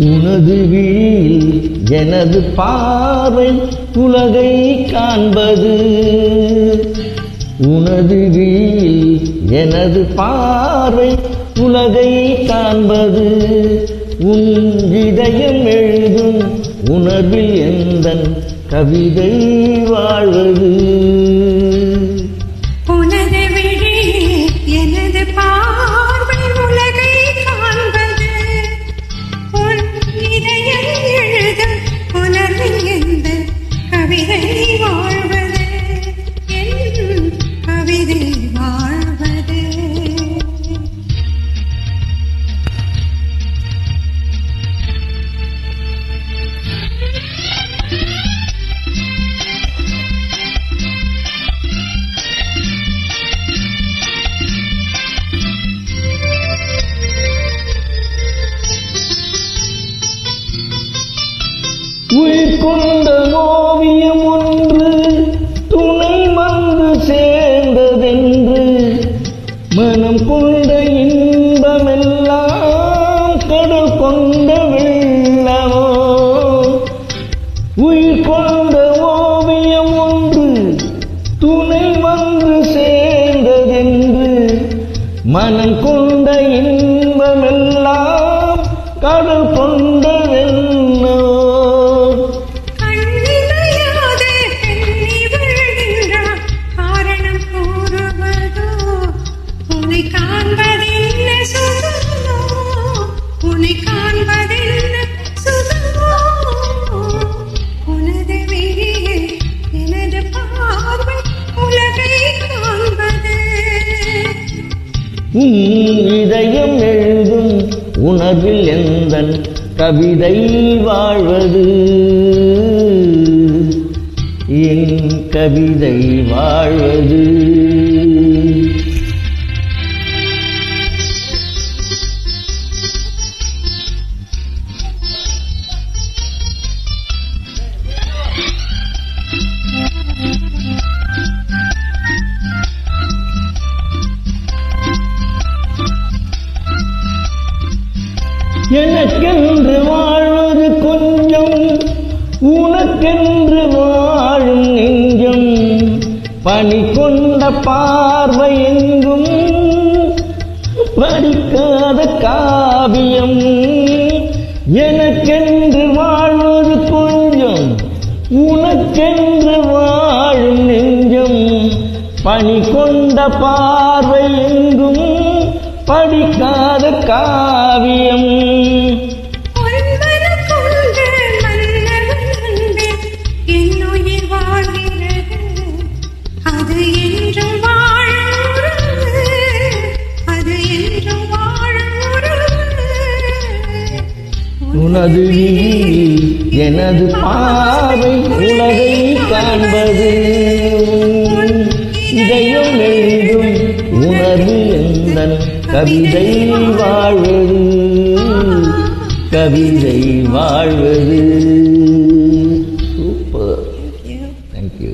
உனது விழியில் எனது பார்வை உலகை காண்பது. உனது விழியில் எனது பார்வை உலகை காண்பது. உன் இதயம் எழுதும் உணர்வில் எந்தன் கவிதை வாழ்வது. உயிர் கொண்ட ஓவியம் ஒன்று துணை வந்து சேர்ந்ததென்று மனம் கொண்ட இன்பமெல்லாம் கடல் கொண்ட வெள்ளமோ. உயிர் கொண்ட ஓவியம் ஒன்று துணை வந்து சேர்ந்ததென்று மனம் கொண்ட இன்பமெல்லாம் கடல் கொண்ட வெள்ளமோ. இதயம் எழுதும் உணர்வில் எந்தன் கவிதை வாழ்வது. என் கவிதை வாழ்வது. எனக்கென்று வாழ்வது கொஞ்சம், உனக்கென்று வாழும் நெஞ்சம். பனி கொண்ட பார்வை எங்கும் படிக்காத காவியம். எனக்கென்று வாழ்வது கொஞ்சம், உனக்கென்று வாழும் நெஞ்சம். பனி கொண்ட பார்வை எங்கும் படிக்காத காவியம். உனது விழியில் எனது பார்வை உலகை காண்பது. இதயம் எழுதும் உணர்வு எந்தன் கவிதை வாழ்வது. கவிதை வாழ்வது. சூப்பர். தேங்க்யூ.